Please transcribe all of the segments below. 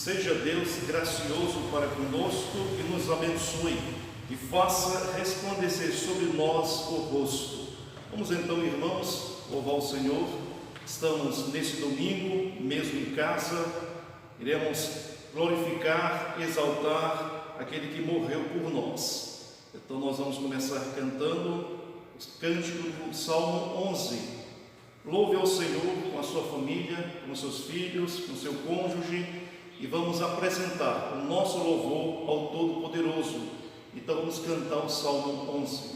Seja Deus gracioso para conosco e nos abençoe e faça resplandecer sobre nós o rosto. Vamos então, irmãos, louvar o Senhor. Estamos nesse domingo, mesmo em casa, iremos glorificar, exaltar aquele que morreu por nós. Então nós vamos começar cantando o cântico do Salmo 11. Louve ao Senhor com a sua família, com os seus filhos, com o seu cônjuge, e vamos apresentar o nosso louvor ao Todo-Poderoso. Então vamos cantar o Salmo 11.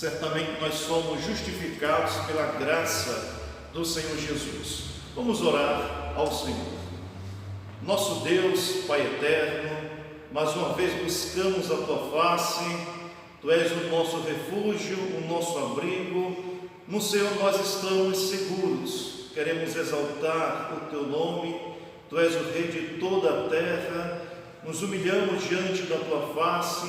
Certamente nós somos justificados pela graça do Senhor Jesus. Vamos orar ao Senhor. Nosso Deus, Pai eterno, mais uma vez buscamos a Tua face. Tu és o nosso refúgio, o nosso abrigo. No Senhor nós estamos seguros. Queremos exaltar o Teu nome. Tu és o Rei de toda a terra. Nos humilhamos diante da Tua face,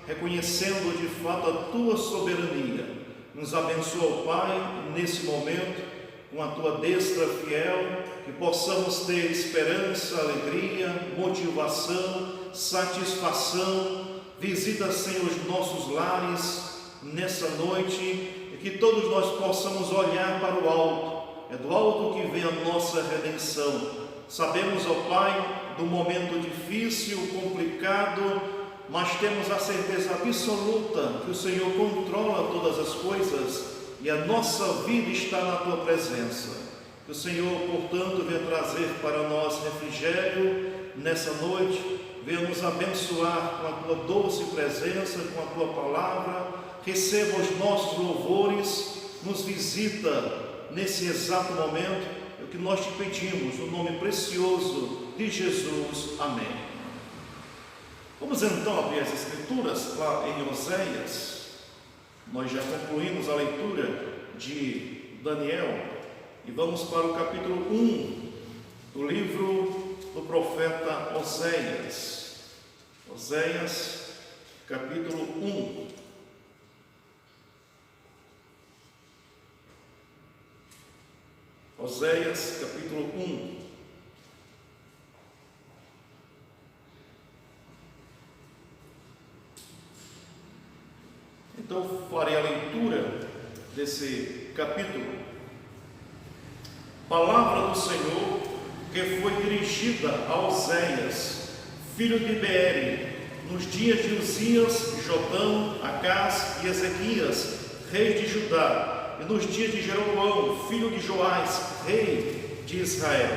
reconhecendo de fato a Tua soberania. Nos abençoa, Pai, nesse momento, com a Tua destra fiel, que possamos ter esperança, alegria, motivação, satisfação. Visita, Senhor, os nossos lares nessa noite, e que todos nós possamos olhar para o alto. É do alto que vem a nossa redenção. Sabemos, ó Pai, do momento difícil, complicado, mas temos a certeza absoluta que o Senhor controla todas as coisas e a nossa vida está na Tua presença. Que o Senhor, portanto, venha trazer para nós refrigério nessa noite, venha nos abençoar com a Tua doce presença, com a Tua palavra. Receba os nossos louvores, nos visita nesse exato momento, é o que nós te pedimos, no nome precioso de Jesus. Amém. Vamos então abrir as Escrituras lá em Oséias. Nós já concluímos a leitura de Daniel e vamos para o capítulo 1 do livro do profeta Oséias. Oséias, capítulo 1. Oséias, capítulo 1. Então, farei a leitura desse capítulo. Palavra do Senhor que foi dirigida a Oséias, filho de Beeri, nos dias de Uzias, Jotão, Acás e Ezequias, reis de Judá, e nos dias de Jeroboão, filho de Joás, rei de Israel.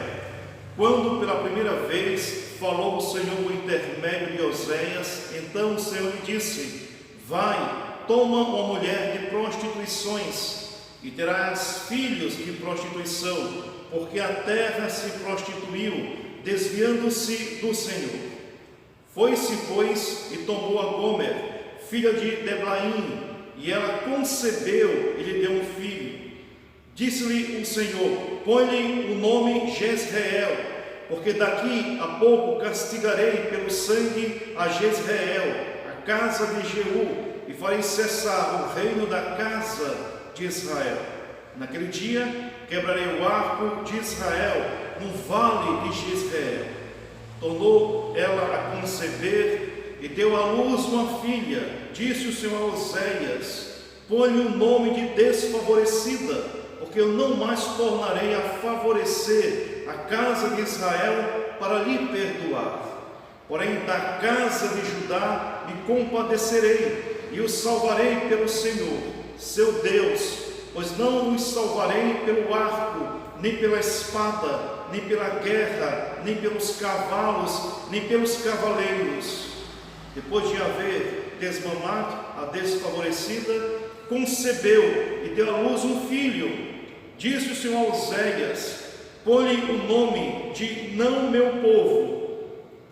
Quando pela primeira vez falou o Senhor por intermédio de Oséias, então o Senhor lhe disse: vai, toma uma mulher de prostituições, e terás filhos de prostituição, porque a terra se prostituiu, desviando-se do Senhor. Foi-se, pois, e tomou a Gomer, filha de Deblaim, e ela concebeu e lhe deu um filho. Disse-lhe o Senhor: põe-lhe o nome Jezreel, porque daqui a pouco castigarei pelo sangue a Jezreel, a casa de Jeú, e farei cessar o reino da casa de Israel. Naquele dia quebrarei o arco de Israel no vale de Jezreel. Tornou ela a conceber e deu à luz uma filha. Disse o Senhor a Oséias: põe-lhe o nome de desfavorecida, porque eu não mais tornarei a favorecer a casa de Israel para lhe perdoar. Porém, da casa de Judá me compadecerei e os salvarei pelo Senhor, seu Deus, pois não os salvarei pelo arco, nem pela espada, nem pela guerra, nem pelos cavalos, nem pelos cavaleiros. Depois de haver desmamado a desfavorecida, concebeu e deu à luz um filho. Disse o Senhor a Oséias: põe-lhe o nome de não meu povo,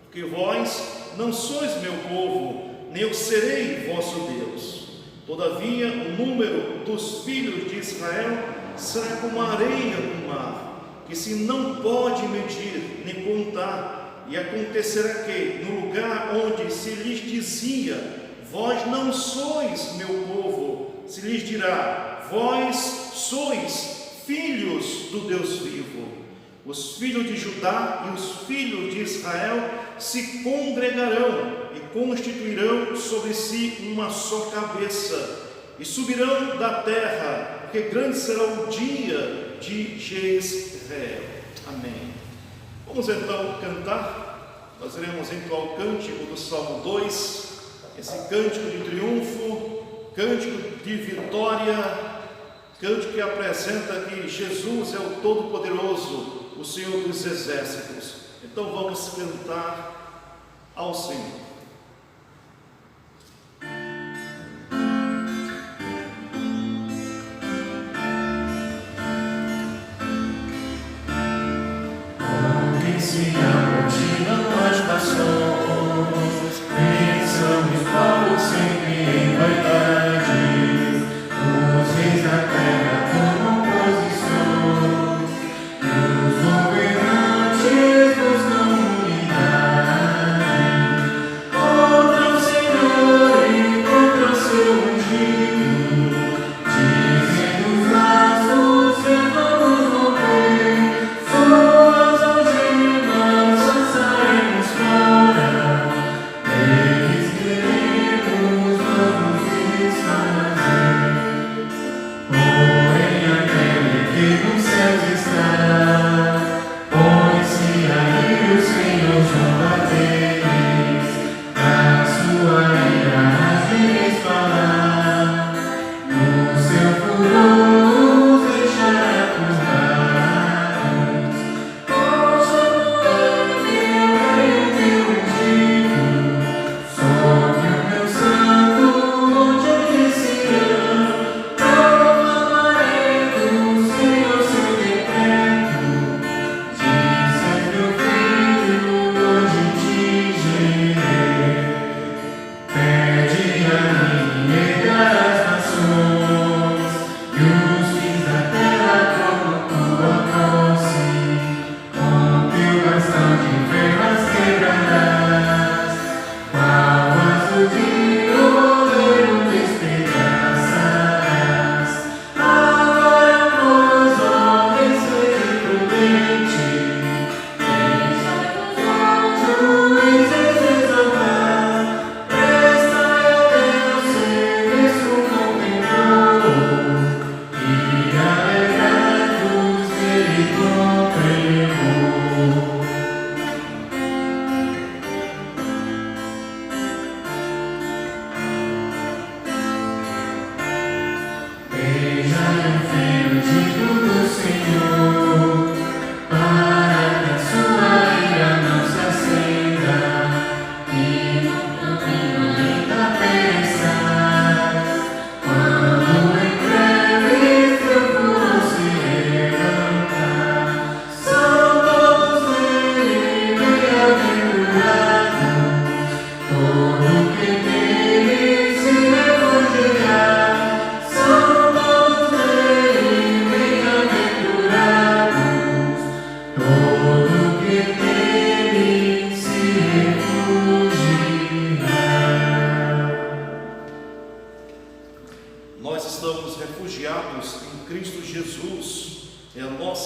porque vós não sois meu povo, nem eu serei vosso Deus. Todavia, o número dos filhos de Israel será como a areia do mar, que se não pode medir nem contar. E acontecerá que, no lugar onde se lhes dizia: vós não sois meu povo, se lhes dirá: vós sois filhos do Deus vivo. Os filhos de Judá e os filhos de Israel se congregarão e constituirão sobre si uma só cabeça, e subirão da terra, porque grande será o dia de Jezreel. Amém. Vamos então cantar. Nós iremos então ao cântico do Salmo 2, esse cântico de triunfo, cântico de vitória, cântico que apresenta que Jesus é o Todo-Poderoso, o Senhor dos Exércitos. Então vamos cantar ao Senhor. Se aproximam as nações, pensam e falam sempre em vaidade. Os reis da terra tomam posições, e os governantes buscam unidade. Contra o Senhor e contra o seu ungido, dizem os laços que vamos romper. Suas algemas lançaremos fora.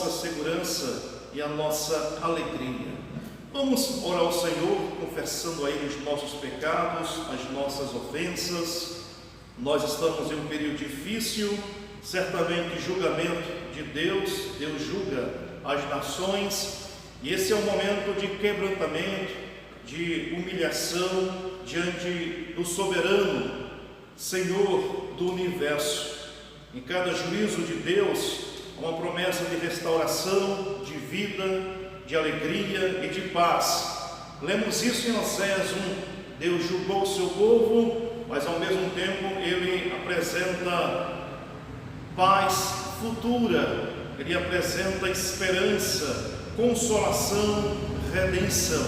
nossa segurança e a nossa alegria. Vamos orar ao Senhor, confessando a Ele os nossos pecados, as nossas ofensas. Nós estamos em um período difícil, certamente julgamento de Deus. Deus julga as nações, e esse é um momento de quebrantamento, de humilhação diante do soberano Senhor do universo. Em cada juízo de Deus, há uma promessa de restauração, de vida, de alegria e de paz. Lemos isso em Oséias 1. Deus julgou o seu povo, mas ao mesmo tempo Ele apresenta paz futura, Ele apresenta esperança, consolação, redenção.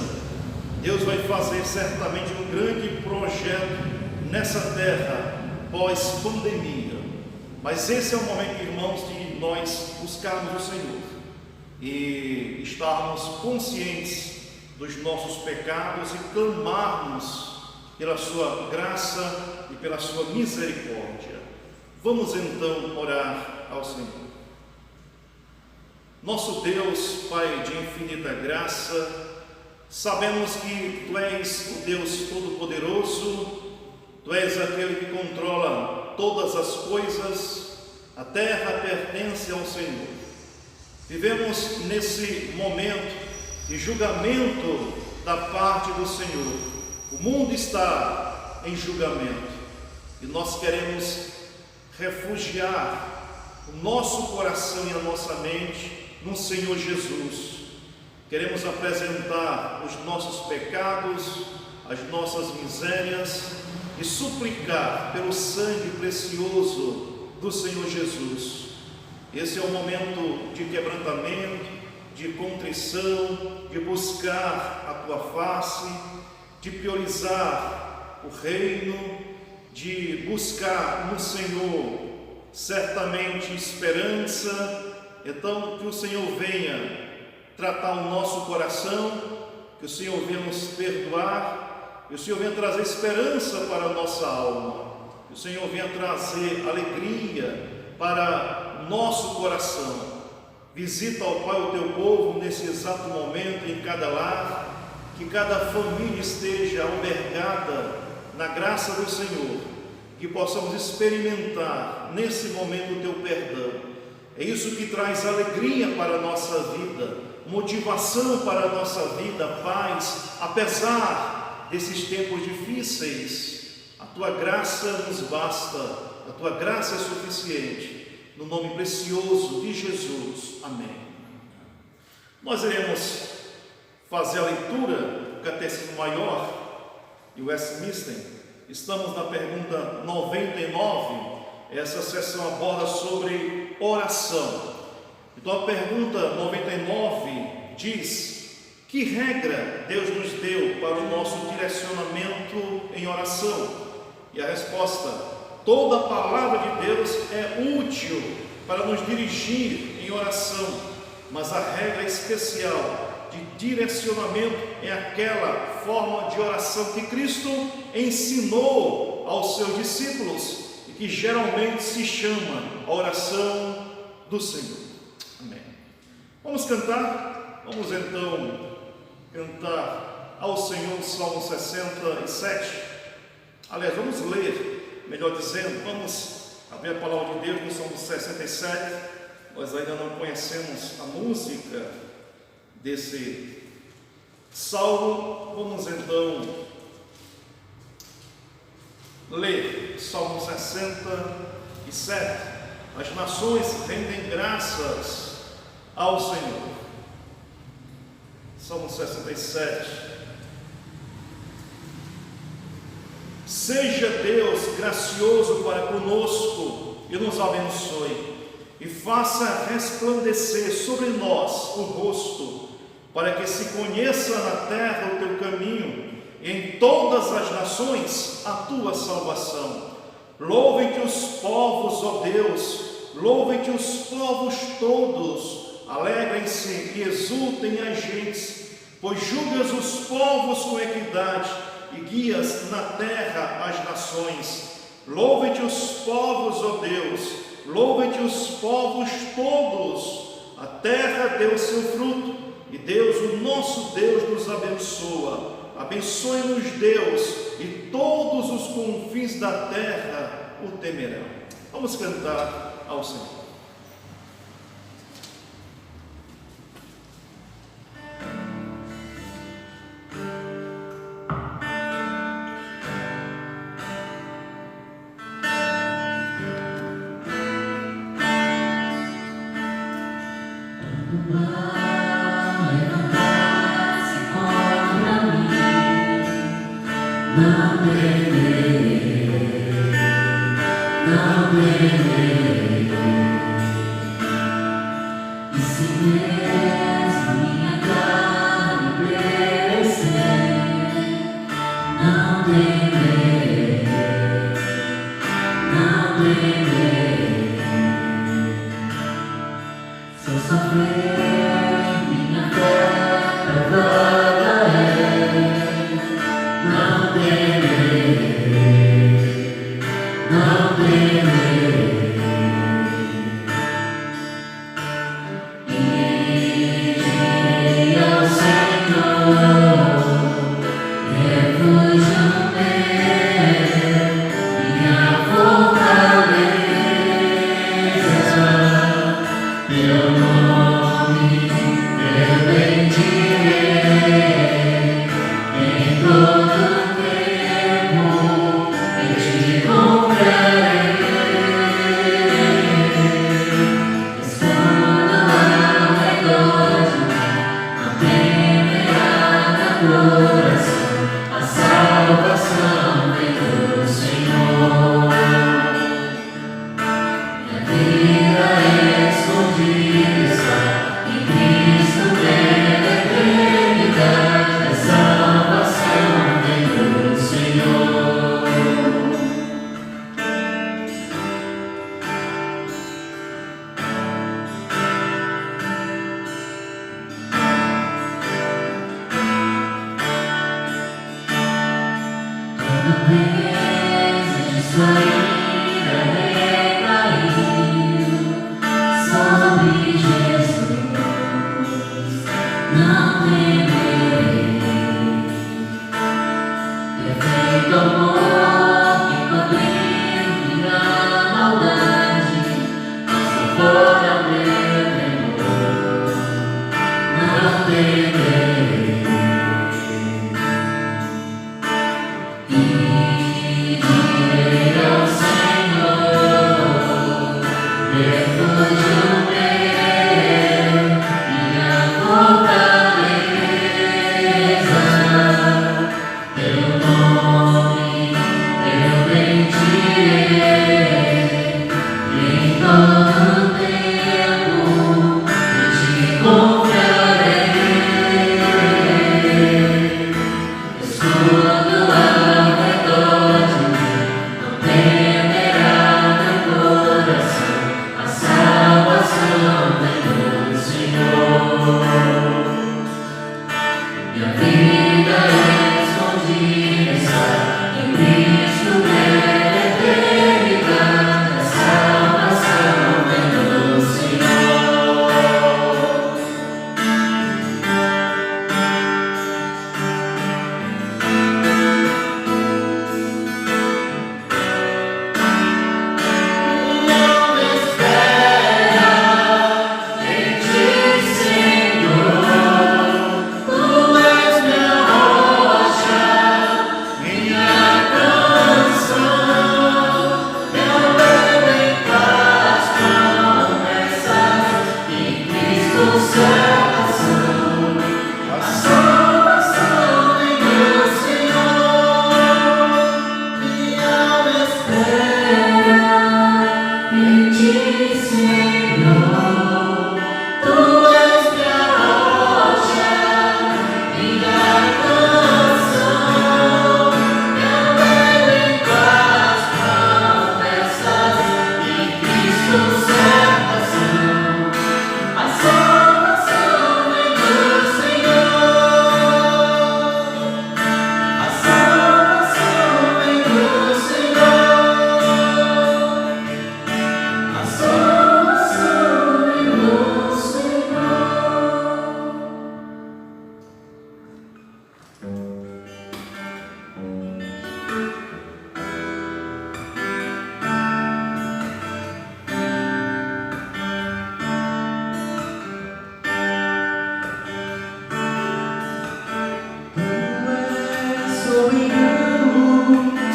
Deus vai fazer certamente um grande projeto nessa terra pós-pandemia. Mas esse é o momento, irmãos, de nós buscarmos o Senhor e estarmos conscientes dos nossos pecados e clamarmos pela sua graça e pela sua misericórdia. Vamos então orar ao Senhor. Nosso Deus, Pai de infinita graça, sabemos que Tu és o Deus Todo-Poderoso, Tu és aquele que controla todas as coisas, a terra pertence ao Senhor. Vivemos nesse momento de julgamento da parte do Senhor. O mundo está em julgamento e nós queremos refugiar o nosso coração e a nossa mente no Senhor Jesus. Queremos apresentar os nossos pecados, as nossas misérias e suplicar pelo sangue precioso do Senhor Jesus. Esse é o momento de quebrantamento, de contrição, de buscar a Tua face, de priorizar o reino, de buscar no Senhor certamente esperança. Então, que o Senhor venha tratar o nosso coração, que o Senhor venha nos perdoar, que o Senhor venha trazer esperança para a nossa alma, que o Senhor venha trazer alegria para o nosso coração. Visita, ó Pai, o Teu povo nesse exato momento, em cada lar, que cada família esteja albergada na graça do Senhor, que possamos experimentar nesse momento o Teu perdão. É isso que traz alegria para a nossa vida, motivação para a nossa vida, paz, apesar desses tempos difíceis. A Tua graça nos basta, a Tua graça é suficiente. No nome precioso de Jesus. Amém. Nós iremos fazer a leitura do Catecismo Maior e Westminster. Estamos na pergunta 99. Essa sessão aborda sobre oração. Então a pergunta 99 diz: que regra Deus nos deu para o nosso direcionamento em oração? E a resposta: toda a palavra de Deus é útil para nos dirigir em oração, mas a regra especial de direcionamento é aquela forma de oração que Cristo ensinou aos seus discípulos, que geralmente se chama a oração do Senhor. Amém. Vamos cantar? Vamos então cantar ao Senhor o Salmo 67. Aliás, vamos ler, melhor dizendo, vamos abrir a palavra de Deus no Salmo 67. Nós ainda não conhecemos a música desse salmo. Vamos então ler Salmo 67. As nações rendem graças ao Senhor. Salmo 67. Seja Deus gracioso para conosco e nos abençoe, e faça resplandecer sobre nós o rosto, para que se conheça na terra o teu caminho, e em todas as nações a tua salvação. Louvem-te os povos, ó Deus, louvem-te os povos todos, alegrem-se e exultem as gentes, pois julgas os povos com equidade e guias na terra as nações. Louvem-te os povos, ó Deus, louvem-te os povos todos, a terra deu o seu fruto, e Deus, o nosso Deus, nos abençoa. Abençoe-nos, Deus, e todos os confins da terra o temerão. Vamos cantar ao Senhor. Não temerei, não temerei. E se mesmo minha carne perecer, não temerei, não temerei. Se eu sofrer, minha fé provada é. Não temerei, não temerei. E direi ao Senhor, refúgio meu, minha fortaleza, teu nome eu bendirei em todo a salvação vem do Senhor. Minha vida escondida está em Cristo pela eternidade. A salvação vem do Senhor. Toda vez de sua ira recaiu sobre Jesus, não temerei. Perfeito amor que cobriu minha maldade, se fora meu temor, não temerei. Confiarei.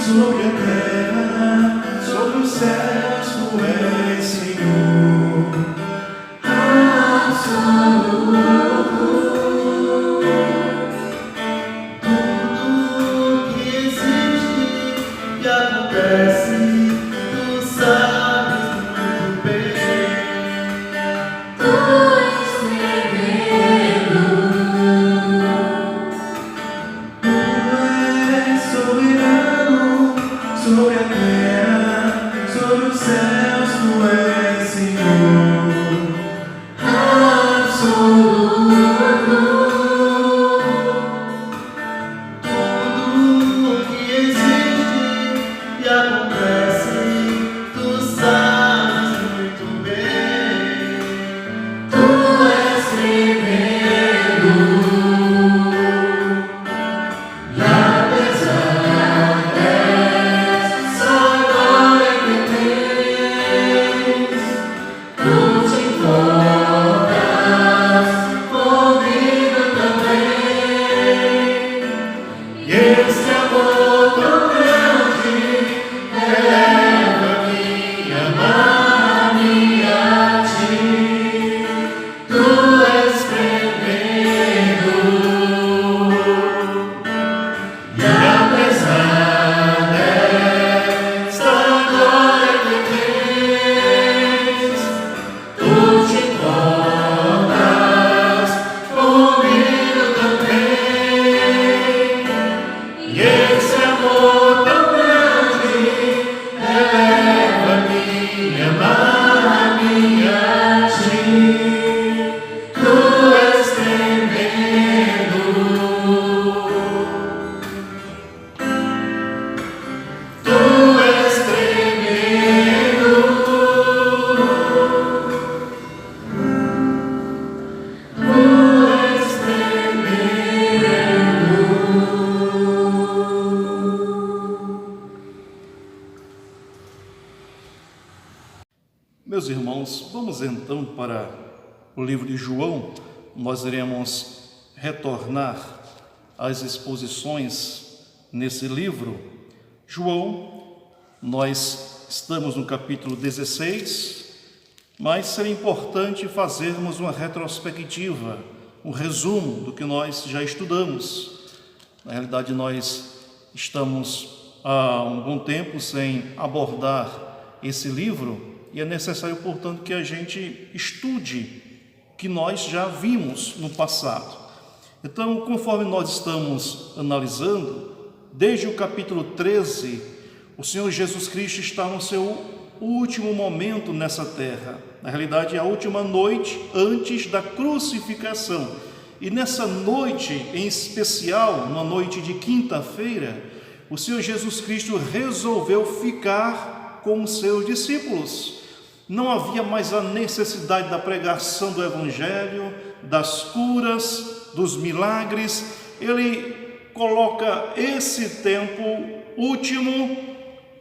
sobre a terra, sobre os céus, tu és Senhor absoluto. Tudo que existe e acontece, tu sabes muito bem. Tu és tremendo. Tu és soberano sobre a terra, sobre os céus, tu és Senhor absoluto. Tudo que existe e acontece, tu sabes muito bem. Tu és tremendo. E apesar dessa glória que tens, tu te importas comigo também. E esse amor tão grande eleva-me e ama-me a ti. Tu és tremendo. E apesar desta glória que tens, tu te importas comigo também. E esse amor tão grande eleva-me e ama-me a ti. Tu és tremendo. Tu és tremendo. Tu és tremendo. Meus irmãos, vamos então para o livro de João. Nós iremos retornar às exposições nesse livro. João, nós estamos no capítulo 16, mas seria importante fazermos uma retrospectiva, um resumo do que nós já estudamos. Na realidade, nós estamos há um bom tempo sem abordar esse livro, e é necessário, portanto, que a gente estude o que nós já vimos no passado. Então, conforme nós estamos analisando, desde o capítulo 13, o Senhor Jesus Cristo está no seu último momento nessa terra. Na realidade, é a última noite antes da crucificação. E nessa noite, em especial, na noite de quinta-feira, o Senhor Jesus Cristo resolveu ficar com os seus discípulos. Não havia mais a necessidade da pregação do Evangelho, das curas, dos milagres. Ele coloca esse tempo último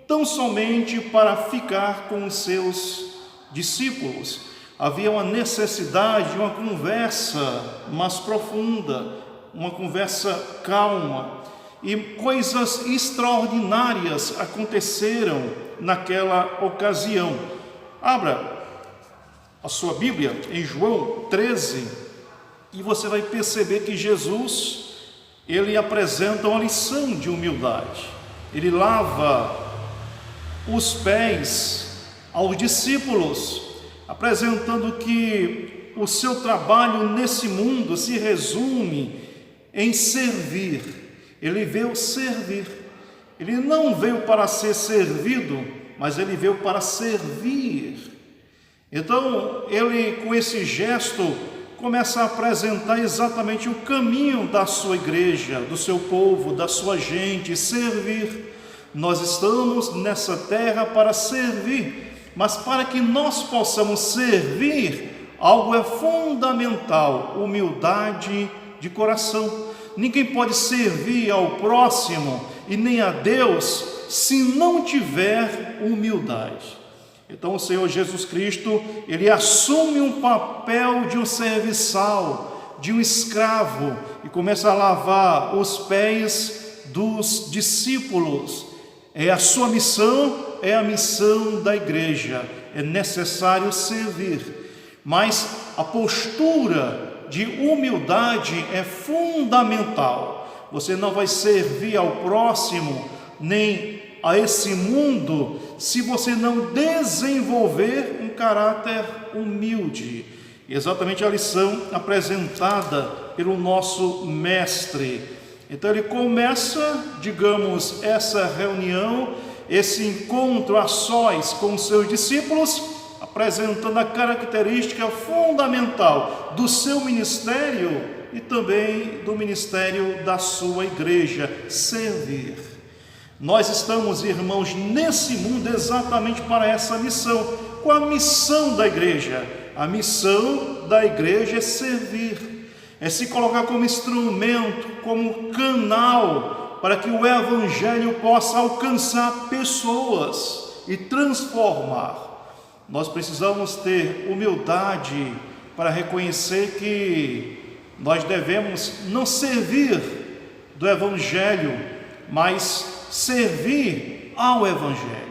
tão somente para ficar com os seus discípulos. Havia uma necessidade de uma conversa mais profunda, uma conversa calma. E coisas extraordinárias aconteceram naquela ocasião. Abra a sua Bíblia em João 13 e você vai perceber que Jesus, ele apresenta uma lição de humildade. Ele lava os pés aos discípulos, apresentando que o seu trabalho nesse mundo se resume em servir. Ele veio servir. Ele não veio para ser servido, mas ele veio para servir. Então, ele, com esse gesto, começa a apresentar exatamente o caminho da sua igreja, do seu povo, da sua gente, servir. Nós estamos nessa terra para servir, mas para que nós possamos servir, algo é fundamental: humildade de coração. Ninguém pode servir ao próximo e nem a Deus se não tiver humildade. Então o Senhor Jesus Cristo, ele assume um papel de um serviçal, de um escravo, e começa a lavar os pés dos discípulos, É a sua missão, é a missão da igreja. É necessário servir, mas a postura de humildade é fundamental. Você não vai servir ao próximo, nem a esse mundo, se você não desenvolver um caráter humilde. Exatamente a lição apresentada pelo nosso mestre. Então ele começa, digamos, essa reunião, esse encontro a sós com os seus discípulos, apresentando a característica fundamental do seu ministério e também do ministério da sua igreja: servir. Nós estamos, irmãos, nesse mundo exatamente para essa missão. Qual a missão da igreja? A missão da igreja é servir, é se colocar como instrumento, como canal, para que o evangelho possa alcançar pessoas e transformar. Nós precisamos ter humildade para reconhecer que nós devemos não servir do evangelho, mas servir ao evangelho.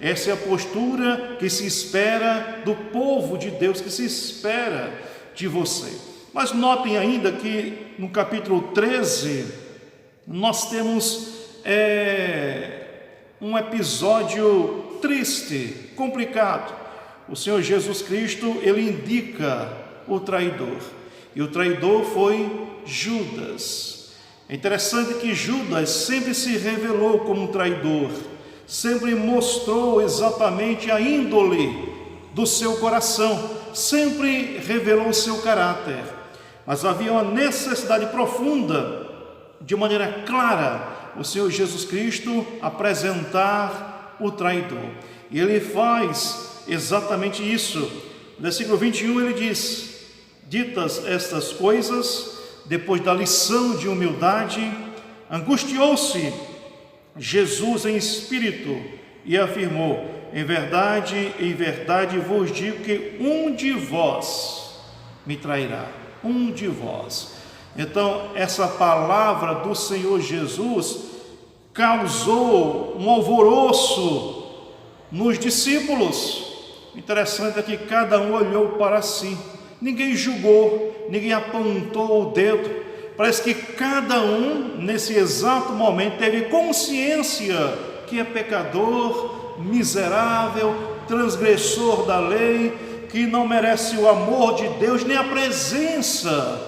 Essa é a postura que se espera do povo de Deus, que se espera de você. Mas notem ainda que no capítulo 13, nós temos um episódio triste, complicado. O Senhor Jesus Cristo, ele indica o traidor, e o traidor foi Judas. É interessante que Judas sempre se revelou como um traidor, sempre mostrou exatamente a índole do seu coração, sempre revelou o seu caráter. Mas havia uma necessidade profunda, de maneira clara, o Senhor Jesus Cristo apresentar o traidor. E ele faz exatamente isso. No versículo 21 ele diz: ditas estas coisas, depois da lição de humildade, angustiou-se Jesus em espírito e afirmou: em verdade vos digo que um de vós me trairá. Um de vós. Então, essa palavra do Senhor Jesus causou um alvoroço nos discípulos. Interessante é que cada um olhou para si, ninguém julgou, ninguém apontou o dedo. Parece que cada um, nesse exato momento, teve consciência que é pecador, miserável, transgressor da lei, que não merece o amor de Deus, nem a presença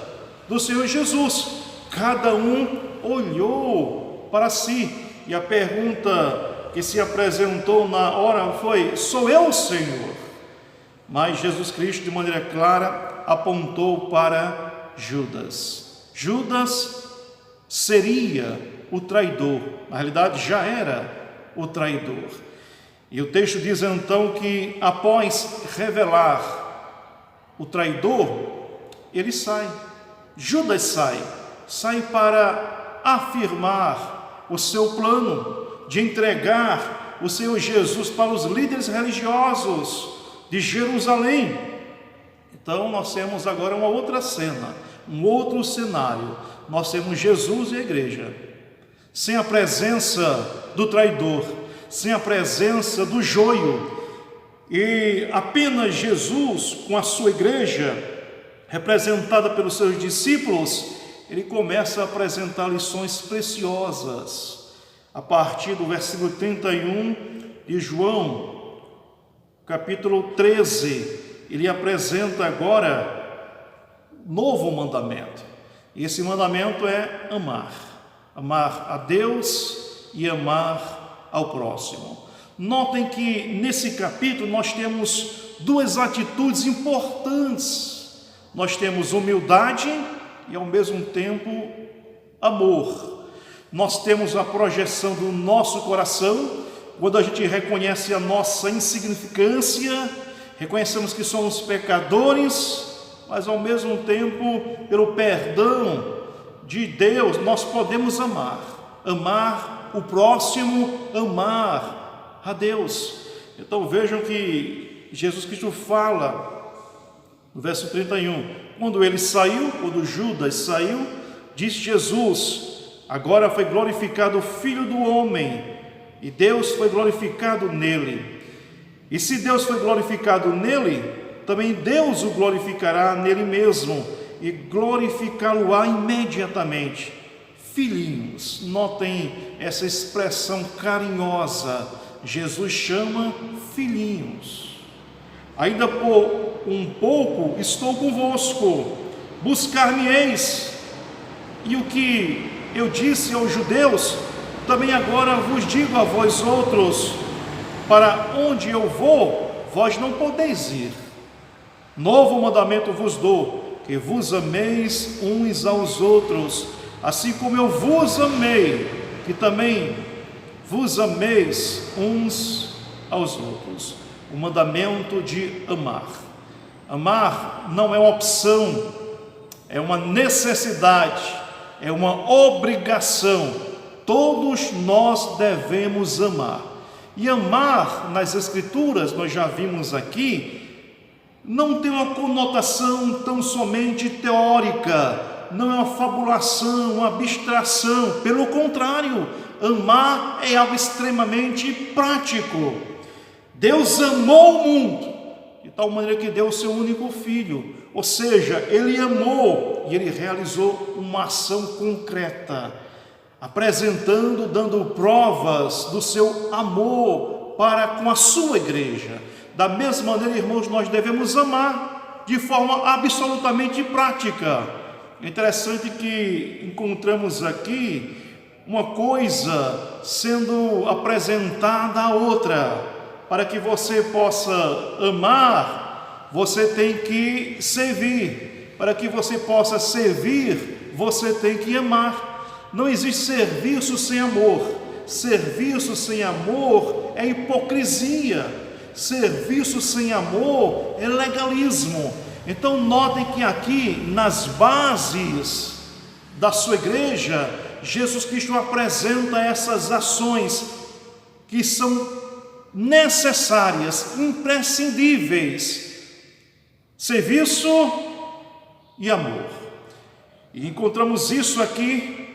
do Senhor Jesus. Cada um olhou para si, e a pergunta que se apresentou na hora foi: sou eu, Senhor? Mas Jesus Cristo, de maneira clara, apontou para Judas. Judas seria o traidor, na realidade já era o traidor. E o texto diz então que após revelar o traidor, ele sai. Judas sai para afirmar o seu plano de entregar o Senhor Jesus para os líderes religiosos de Jerusalém. Então nós temos agora uma outra cena, um outro cenário. Nós temos Jesus e a igreja, sem a presença do traidor, sem a presença do joio, e apenas Jesus com a sua igreja, representada pelos seus discípulos. Ele começa a apresentar lições preciosas, a partir do versículo 31 de João, capítulo 13, ele apresenta agora novo mandamento. E esse mandamento é amar a Deus e amar ao próximo. Notem que nesse capítulo nós temos duas atitudes importantes. Nós temos humildade e ao mesmo tempo amor. Nós temos a projeção do nosso coração, quando a gente reconhece a nossa insignificância, reconhecemos que somos pecadores, mas ao mesmo tempo, pelo perdão de Deus, nós podemos amar o próximo, amar a Deus. Então vejam que Jesus Cristo fala no verso 31, quando Judas saiu, disse Jesus: agora foi glorificado o Filho do Homem, e Deus foi glorificado nele. E se Deus foi glorificado nele, também Deus o glorificará nele mesmo, e glorificá-lo-á imediatamente. Filhinhos, notem essa expressão carinhosa, Jesus chama filhinhos. Ainda por um pouco estou convosco, buscar-me-eis, e o que eu disse aos judeus, também agora vos digo a vós outros: para onde eu vou, vós não podeis ir. Novo mandamento vos dou, que vos ameis uns aos outros, assim como eu vos amei, que também vos ameis uns aos outros. O mandamento de amar. Amar não é uma opção, é uma necessidade, é uma obrigação. Todos nós devemos amar. E amar, nas Escrituras, nós já vimos aqui, não tem uma conotação tão somente teórica, não é uma fabulação, uma abstração. Pelo contrário, amar é algo extremamente prático. Deus amou o mundo de tal maneira que deu o seu único filho, ou seja, ele amou e ele realizou uma ação concreta, apresentando, dando provas do seu amor para com a sua igreja. Da mesma maneira, irmãos, nós devemos amar de forma absolutamente prática. É interessante que encontramos aqui uma coisa sendo apresentada à outra. Para que você possa amar, você tem que servir. Para que você possa servir, você tem que amar. Não existe serviço sem amor. Serviço sem amor é hipocrisia. Serviço sem amor é legalismo. Então notem que aqui nas bases da sua igreja, Jesus Cristo apresenta essas ações que são necessárias, imprescindíveis: serviço e amor. E encontramos isso aqui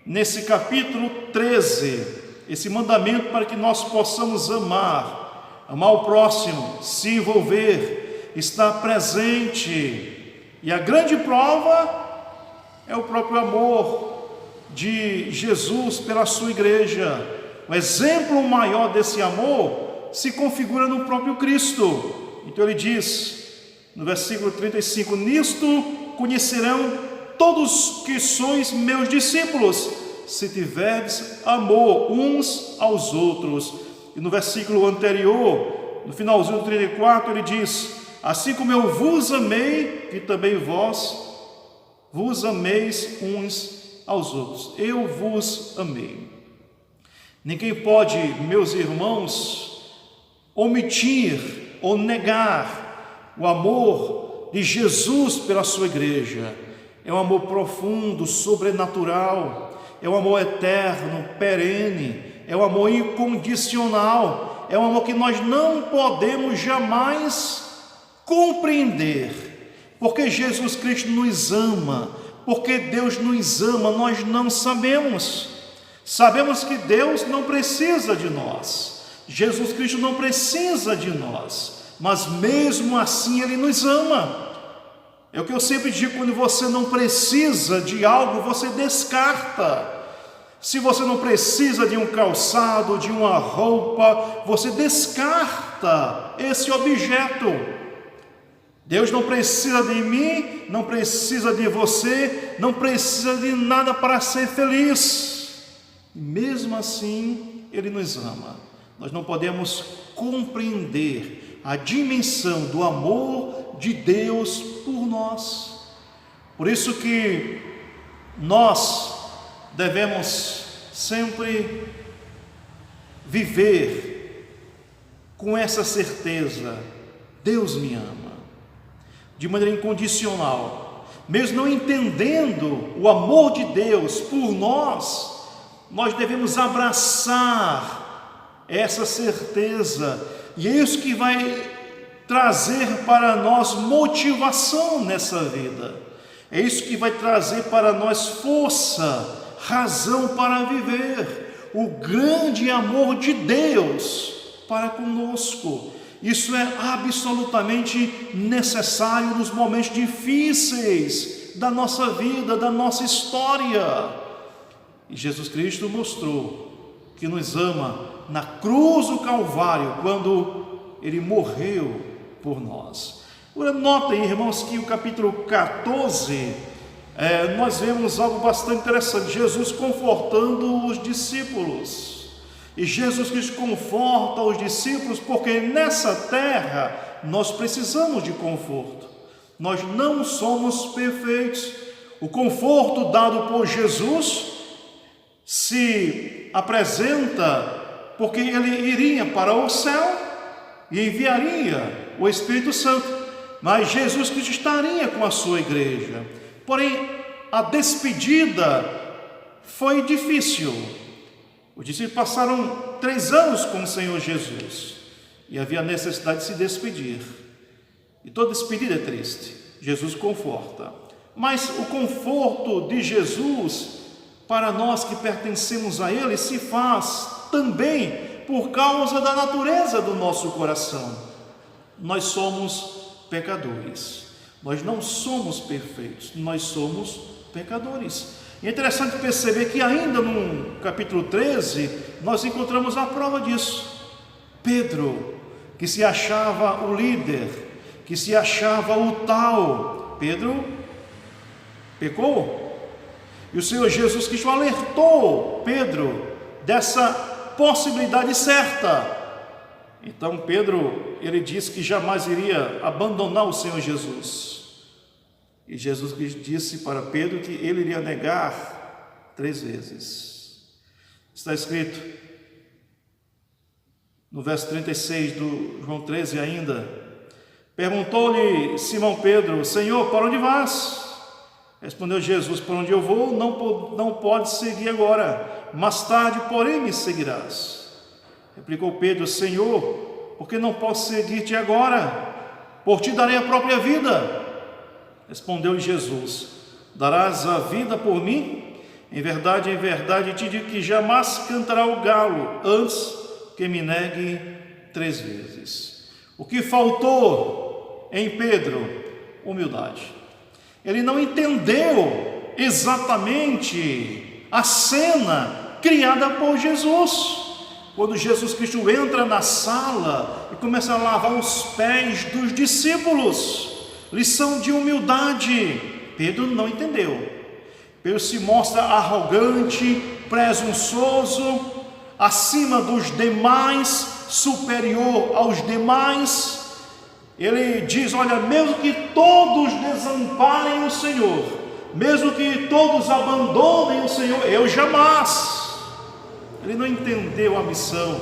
nesse capítulo 13, esse mandamento para que nós possamos amar o próximo, se envolver, estar presente. E a grande prova é o próprio amor de Jesus pela sua igreja. O exemplo maior desse amor se configura no próprio Cristo. Então ele diz no versículo 35: nisto conhecerão todos que sois meus discípulos, se tiverdes amor uns aos outros. E no versículo anterior, no finalzinho do 34, ele diz: assim como eu vos amei, que também vós vos ameis uns aos outros. Eu vos amei. Ninguém pode, meus irmãos, omitir ou negar o amor de Jesus pela sua igreja. É um amor profundo, sobrenatural, é um amor eterno, perene, é um amor incondicional, é um amor que nós não podemos jamais compreender, porque Jesus Cristo nos ama, porque Deus nos ama, nós não sabemos. Sabemos que Deus não precisa de nós, Jesus Cristo não precisa de nós, mas mesmo assim Ele nos ama. É o que eu sempre digo: quando você não precisa de algo, você descarta. Se você não precisa de um calçado, de uma roupa, você descarta esse objeto. Deus não precisa de mim, não precisa de você, não precisa de nada para ser feliz. Mesmo assim, Ele nos ama. Nós não podemos compreender a dimensão do amor de Deus por nós. Por isso que nós devemos sempre viver com essa certeza: Deus me ama, de maneira incondicional. Mesmo não entendendo o amor de Deus por nós, nós devemos abraçar essa certeza, e é isso que vai trazer para nós motivação nessa vida, é isso que vai trazer para nós força, razão para viver. o grande amor de Deus para conosco. Isso é absolutamente necessário nos momentos difíceis da nossa vida, da nossa história. E Jesus Cristo mostrou que nos ama na cruz do Calvário, quando Ele morreu por nós. Agora, notem, irmãos, que o capítulo 14, nós vemos algo bastante interessante. Jesus confortando os discípulos. E Jesus Cristo conforta os discípulos porque nessa terra nós precisamos de conforto. Nós não somos perfeitos. O conforto dado por Jesus se apresenta porque Ele iria para o céu e enviaria o Espírito Santo. Mas Jesus Cristo estaria com a sua igreja. Porém, a despedida foi difícil. Os discípulos passaram 3 anos com o Senhor Jesus e havia necessidade de se despedir. E toda despedida é triste. Jesus conforta. Mas o conforto de Jesus para nós que pertencemos a Ele se faz também por causa da natureza do nosso coração. Nós somos pecadores. Nós não somos perfeitos, nós somos pecadores. E é interessante perceber que ainda no capítulo 13, nós encontramos a prova disso. Pedro, que se achava o líder, que se achava o tal. Pedro pecou. E o Senhor Jesus Cristo alertou Pedro dessa possibilidade certa. Então Pedro, ele disse que jamais iria abandonar o Senhor Jesus. E Jesus disse para Pedro que ele iria negar 3 vezes. Está escrito no verso 36 do João 13 ainda. Perguntou-lhe Simão Pedro: Senhor, para onde vas? Respondeu Jesus: para onde eu vou, não pode seguir agora, mais tarde, porém, me seguirás. Replicou Pedro: Senhor, porque não posso seguir-te agora? Por ti darei a própria vida. Respondeu-lhe Jesus: darás a vida por mim? Em verdade, te digo que jamais cantará o galo antes que me negue 3 vezes. O que faltou em Pedro? Humildade. Ele não entendeu exatamente a cena criada por Jesus. Quando Jesus Cristo entra na sala e começa a lavar os pés dos discípulos, lição de humildade. Pedro não entendeu. Pedro se mostra arrogante, presunçoso, acima dos demais, superior aos demais. Ele diz: olha, mesmo que todos desamparem o Senhor, mesmo que todos abandonem o Senhor, eu jamais. Ele não entendeu a missão,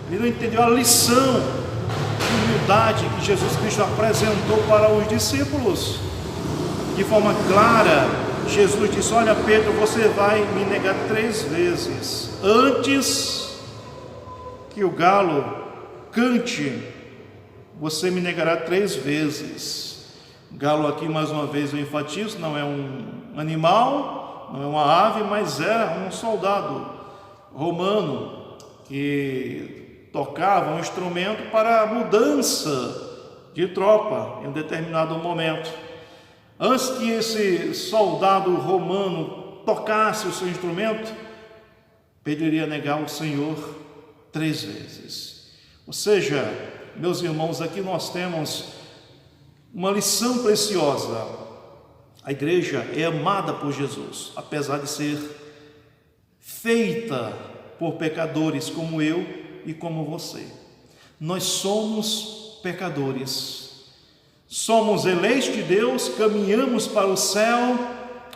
ele não entendeu a lição de humildade que Jesus Cristo apresentou para os discípulos. De forma clara, Jesus disse: olha, Pedro, você vai me negar 3 vezes antes que o galo cante. Você me negará 3 vezes. Galo aqui, mais uma vez eu enfatizo, não é um animal, não é uma ave, mas é um soldado romano que tocava um instrumento para a mudança de tropa em um determinado momento. Antes que esse soldado romano tocasse o seu instrumento, Pedro iria negar o Senhor 3 vezes. Ou seja, meus irmãos, aqui nós temos uma lição preciosa. A igreja é amada por Jesus, apesar de ser feita por pecadores como eu e como você. Nós somos pecadores, somos eleitos de Deus, caminhamos para o céu,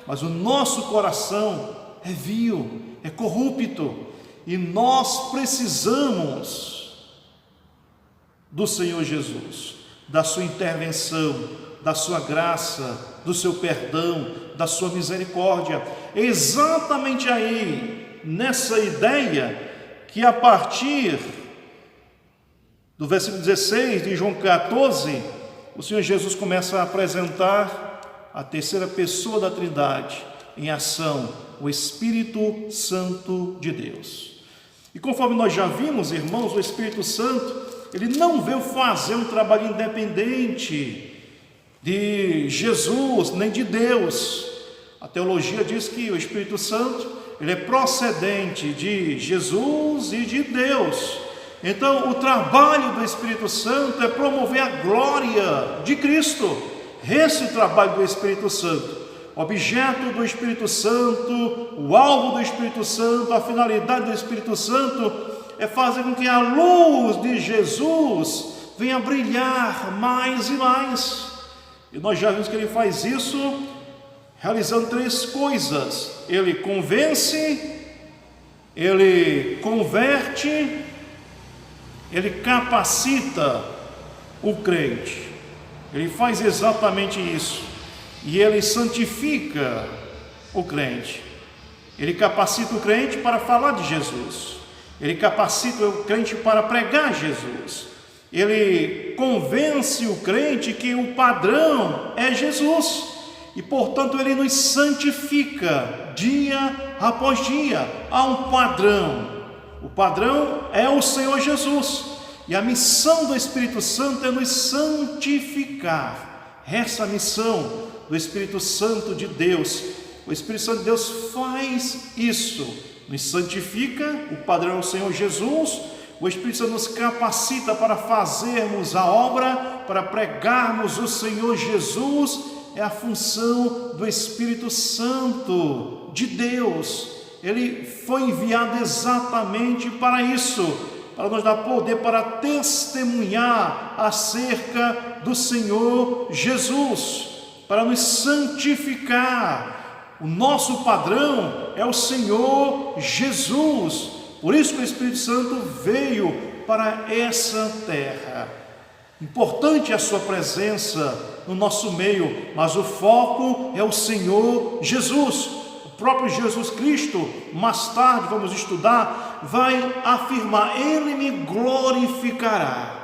mas o nosso coração é vil, é corrupto, e nós precisamos do Senhor Jesus, da sua intervenção, da sua graça, do seu perdão, da sua misericórdia. É exatamente aí, nessa ideia, que a partir do versículo 16 de João 14, o Senhor Jesus começa a apresentar a terceira pessoa da Trindade em ação, o Espírito Santo de Deus. E conforme nós já vimos, irmãos, o Espírito Santo, ele não veio fazer um trabalho independente de Jesus, nem de Deus. A teologia diz que o Espírito Santo, ele é procedente de Jesus e de Deus. Então, o trabalho do Espírito Santo é promover a glória de Cristo. Esse é o trabalho do Espírito Santo. O objeto do Espírito Santo, o alvo do Espírito Santo, a finalidade do Espírito Santo é fazer com que a luz de Jesus venha brilhar mais e mais. E nós já vimos que ele faz isso realizando 3 coisas: ele convence, ele converte, ele capacita o crente. Ele faz exatamente isso. E ele santifica o crente. Ele capacita o crente para falar de Jesus. Ele capacita o crente para pregar Jesus. Ele convence o crente que o padrão é Jesus. E, portanto, ele nos santifica dia após dia. Há um padrão. O padrão é o Senhor Jesus. E a missão do Espírito Santo é nos santificar. Essa missão do Espírito Santo de Deus. O Espírito Santo de Deus faz isso. Nos santifica, o padrão é o Senhor Jesus. O Espírito Santo nos capacita para fazermos a obra, para pregarmos o Senhor Jesus. É a função do Espírito Santo de Deus. Ele foi enviado exatamente para isso, para nos dar poder para testemunhar acerca do Senhor Jesus, para nos santificar. O nosso padrão é o Senhor Jesus. Por isso que o Espírito Santo veio para essa terra. Importante a sua presença no nosso meio, mas o foco é o Senhor Jesus. O próprio Jesus Cristo, mais tarde vamos estudar, vai afirmar: Ele me glorificará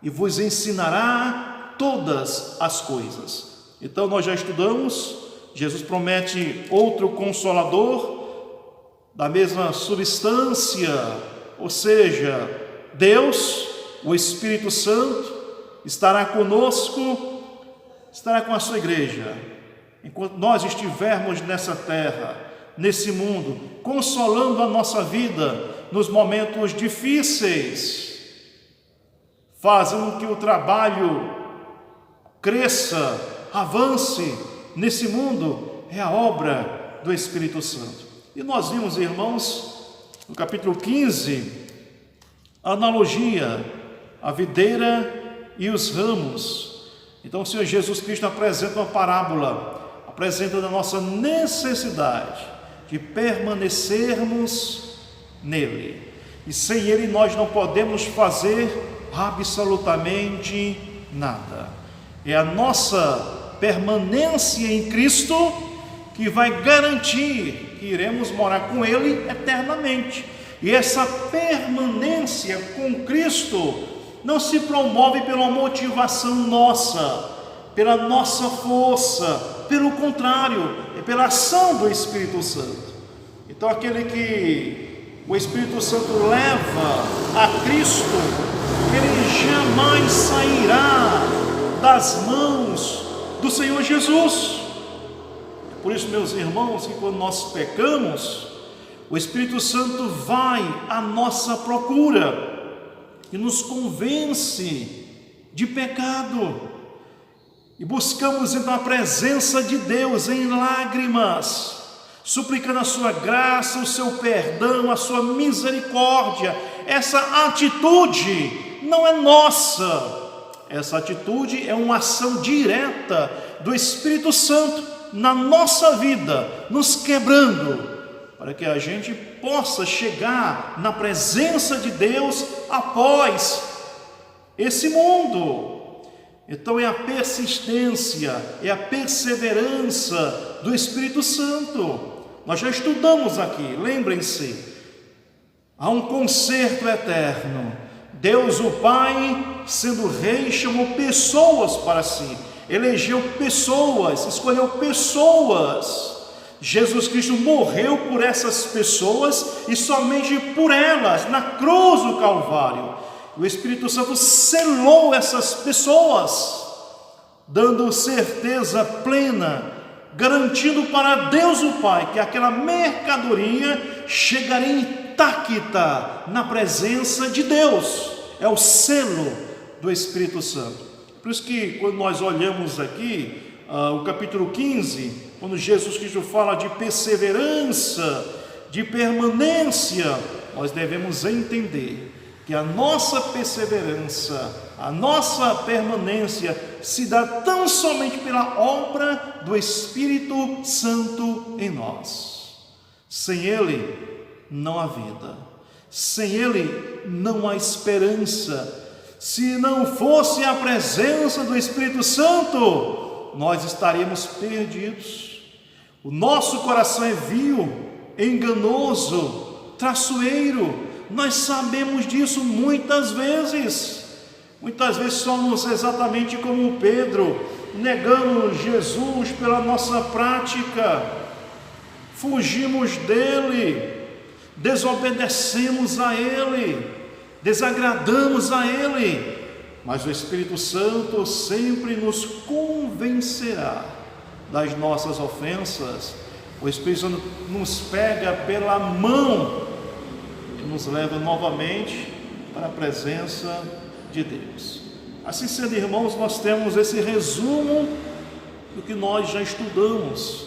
e vos ensinará todas as coisas. Então nós já estudamos, Jesus promete outro Consolador, da mesma substância, ou seja, Deus, o Espírito Santo, estará conosco, estará com a sua igreja, enquanto nós estivermos nessa terra, nesse mundo, consolando a nossa vida nos momentos difíceis, fazendo que o trabalho cresça, avance nesse mundo, é a obra do Espírito Santo. E nós vimos, irmãos, no capítulo 15, a analogia, a videira e os ramos. Então o Senhor Jesus Cristo apresenta uma parábola, apresenta a nossa necessidade de permanecermos nele. E sem ele nós não podemos fazer absolutamente nada. É a nossa permanência em Cristo que vai garantir que iremos morar com Ele eternamente. E essa permanência com Cristo não se promove pela motivação nossa, pela nossa força, pelo contrário, é pela ação do Espírito Santo. Então aquele que o Espírito Santo leva a Cristo, ele jamais sairá das mãos do Senhor Jesus. Por isso, meus irmãos, que quando nós pecamos, o Espírito Santo vai à nossa procura e nos convence de pecado. E buscamos então a presença de Deus em lágrimas, suplicando a sua graça, o seu perdão, a sua misericórdia. Essa atitude não é nossa. Essa atitude é uma ação direta do Espírito Santo na nossa vida, nos quebrando, para que a gente possa chegar na presença de Deus após esse mundo. Então é a persistência, é a perseverança do Espírito Santo. Nós já estudamos aqui, lembrem-se, há um concerto eterno. Deus o Pai, sendo rei, chamou pessoas para si, elegeu pessoas, escolheu pessoas, Jesus Cristo morreu por essas pessoas e somente por elas, na cruz do Calvário. O Espírito Santo selou essas pessoas, dando certeza plena, garantindo para Deus o Pai que aquela mercadoria chegaria intacta na presença de Deus. É o selo do Espírito Santo. Por isso que quando nós olhamos aqui o capítulo 15, quando Jesus Cristo fala de perseverança, de permanência, nós devemos entender que a nossa perseverança, a nossa permanência se dá tão somente pela obra do Espírito Santo em nós. Sem Ele não há vida, sem Ele não há esperança. Se não fosse a presença do Espírito Santo, nós estaríamos perdidos. O nosso coração é vil, enganoso, traiçoeiro. Nós sabemos disso muitas vezes. Muitas vezes somos exatamente como Pedro, negamos Jesus pela nossa prática, fugimos dele, desobedecemos a ele, desagradamos a ele. Mas o Espírito Santo sempre nos convencerá das nossas ofensas. O Espírito Santo nos pega pela mão e nos leva novamente para a presença de Deus. Assim sendo, irmãos, nós temos esse resumo do que nós já estudamos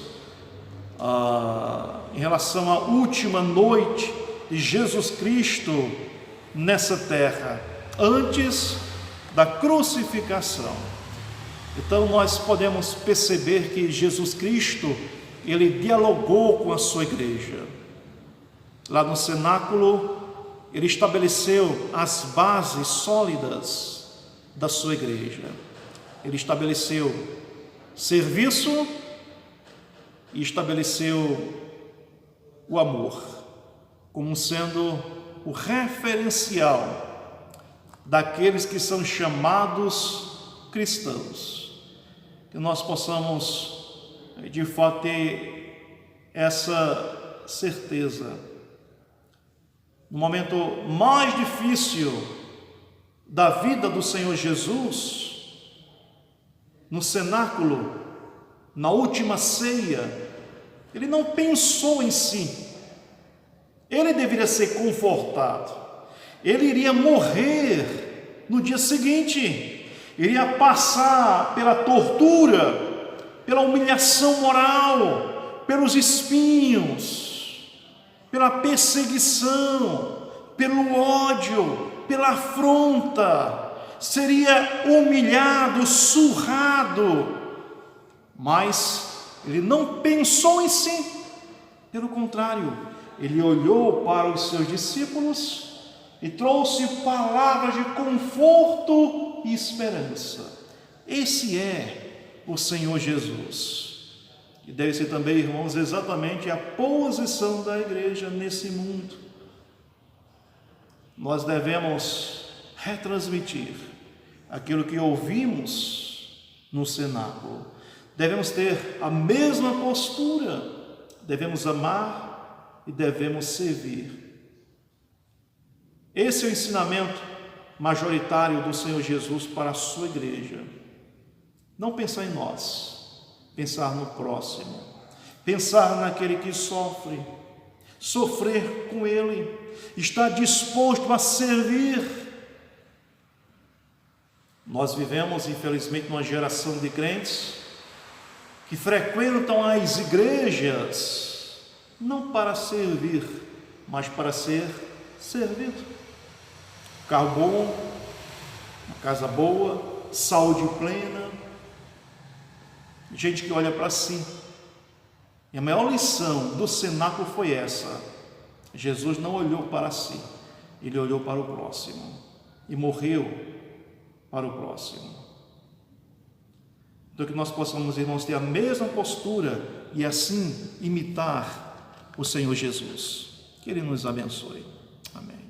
em relação à última noite de Jesus Cristo nessa terra, antes da crucificação. Então nós podemos perceber que Jesus Cristo, ele dialogou com a sua igreja. Lá no cenáculo, ele estabeleceu as bases sólidas da sua igreja. Ele estabeleceu serviço e estabeleceu o amor como sendo o referencial daqueles que são chamados cristãos. Que nós possamos, de fato, ter essa certeza. No momento mais difícil da vida do Senhor Jesus, no cenáculo, na última ceia, ele não pensou em si. Ele deveria ser confortado. Ele iria morrer no dia seguinte. Iria passar pela tortura, pela humilhação moral, pelos espinhos, pela perseguição, pelo ódio, pela afronta. Seria humilhado, surrado. Mas ele não pensou em si. Pelo contrário, ele olhou para os seus discípulos e trouxe palavras de conforto e esperança. Esse é o Senhor Jesus. E deve ser também, irmãos, exatamente a posição da igreja nesse mundo. Nós devemos retransmitir aquilo que ouvimos no cenáculo. Devemos ter a mesma postura, devemos amar e devemos servir. Esse é o ensinamento majoritário do Senhor Jesus para a sua igreja. Não pensar em nós, pensar no próximo, pensar naquele que sofre, sofrer com ele, estar disposto a servir. Nós vivemos, infelizmente, numa geração de crentes que frequentam as igrejas não para servir, mas para ser servido. Carro bom, uma casa boa, saúde plena, gente que olha para si. E a maior lição do cenáculo foi essa: Jesus não olhou para si, ele olhou para o próximo e morreu para o próximo. Então que nós possamos, irmãos, ter a mesma postura e assim imitar o Senhor Jesus. Que Ele nos abençoe. Amém.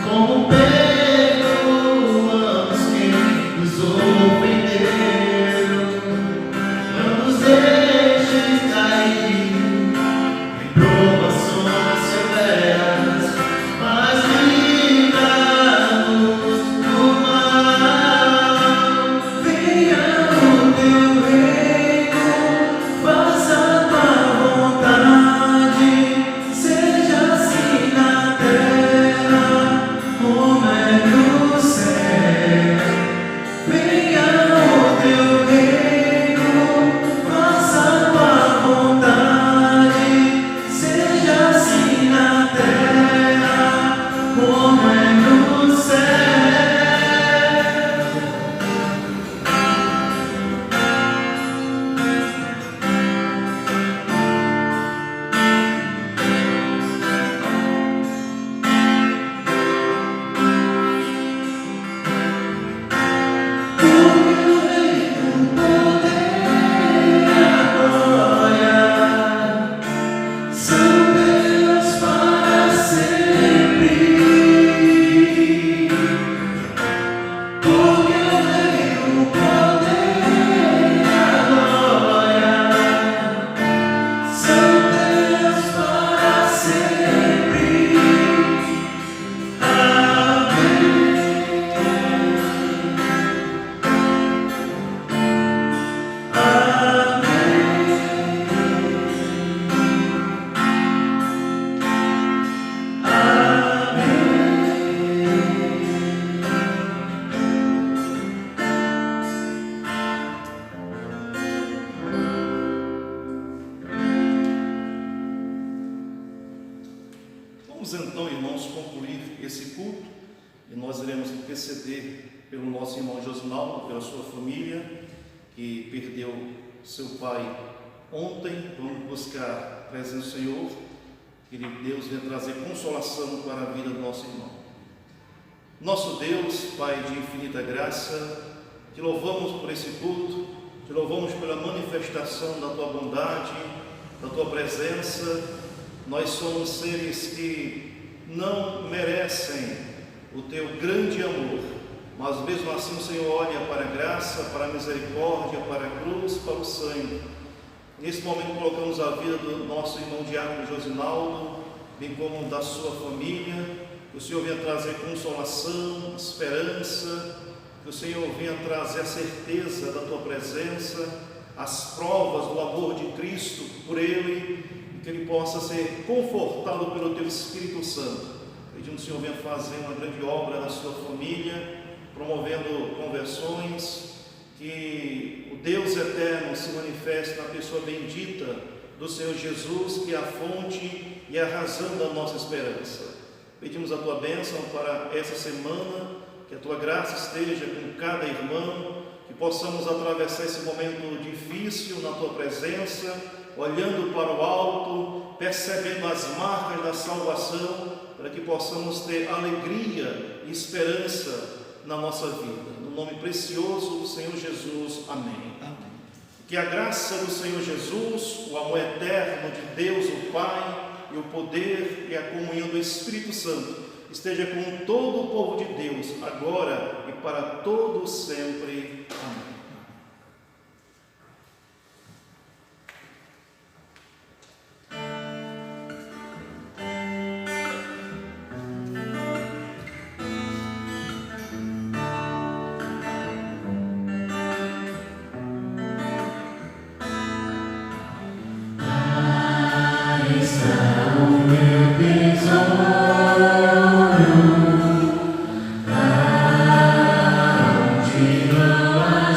como perdoamos quem nos ofendeu. Não nos deixes cair em provações severas, mas livra-nos do mal. Venha o teu reino, faça a tua vontade, seja assim na terra como é no céu. Venha o teu reino, faça a tua vontade, seja assim na terra como é no céu. Vamos então, irmãos, concluir esse culto e nós iremos interceder pelo nosso irmão Josinaldo, pela sua família que perdeu seu pai ontem. Vamos buscar a presença do Senhor, que Deus venha trazer consolação para a vida do nosso irmão. Nosso Deus, Pai de infinita graça, te louvamos por esse culto, te louvamos pela manifestação da tua bondade, da tua presença. Nós somos seres que não merecem o teu grande amor, mas mesmo assim o Senhor olha para a graça, para a misericórdia, para a cruz, para o sangue. Nesse momento colocamos a vida do nosso irmão diácono Josinaldo, bem como da sua família, que o Senhor venha trazer consolação, esperança, que o Senhor venha trazer a certeza da tua presença, as provas do amor de Cristo por ele, que ele possa ser confortado pelo teu Espírito Santo. Pedimos que o Senhor venha fazer uma grande obra na sua família, promovendo conversões, que o Deus eterno se manifeste na pessoa bendita do Senhor Jesus, que é a fonte e a razão da nossa esperança. Pedimos a tua bênção para essa semana, que a tua graça esteja com cada irmão, que possamos atravessar esse momento difícil na tua presença, olhando para o alto, percebendo as marcas da salvação, para que possamos ter alegria e esperança na nossa vida. No nome precioso do Senhor Jesus. Amém. Amém. Que a graça do Senhor Jesus, o amor eterno de Deus, o Pai, e o poder e a comunhão do Espírito Santo esteja com todo o povo de Deus, agora e para todo sempre. Amém. Aonde não há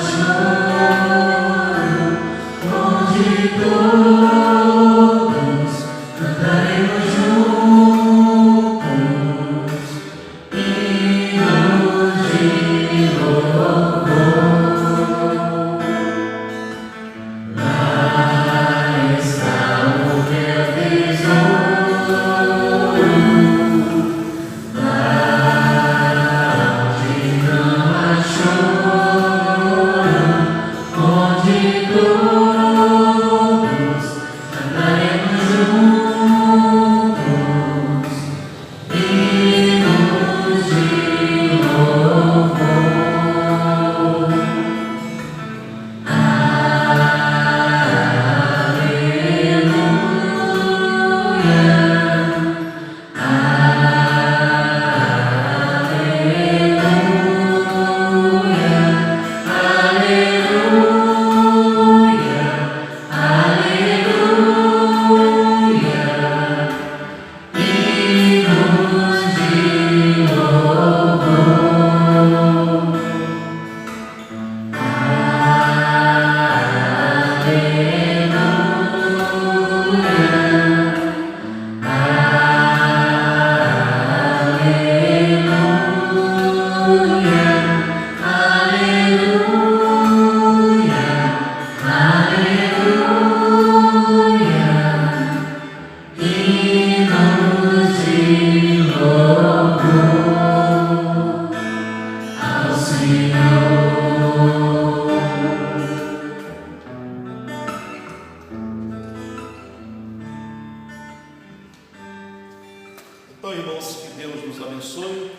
Então, irmãos, que Deus nos abençoe.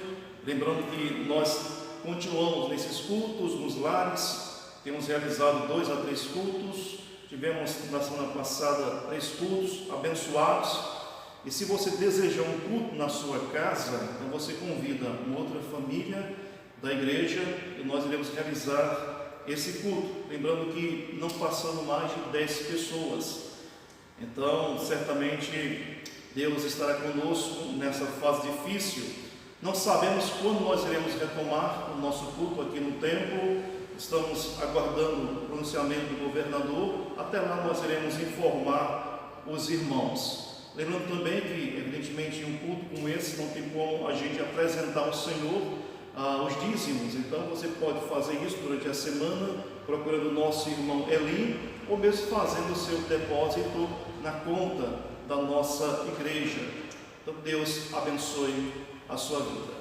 Lembrando que nós continuamos nesses cultos nos lares, temos realizado 2 a 3 cultos, tivemos na semana passada 3 cultos abençoados. E se você desejar um culto na sua casa, então você convida uma outra família da igreja e nós iremos realizar esse culto. Lembrando que não passando mais de 10 pessoas. Então, certamente, Deus estará conosco nessa fase difícil. Não sabemos quando nós iremos retomar o nosso culto aqui no templo. Estamos aguardando o pronunciamento do governador. Até lá nós iremos informar os irmãos. Lembrando também que, evidentemente, em um culto como esse, não tem como a gente apresentar ao Senhor os dízimos. Então você pode fazer isso durante a semana, procurando o nosso irmão Eli, ou mesmo fazendo o seu depósito na conta da nossa igreja. Então Deus abençoe a sua vida.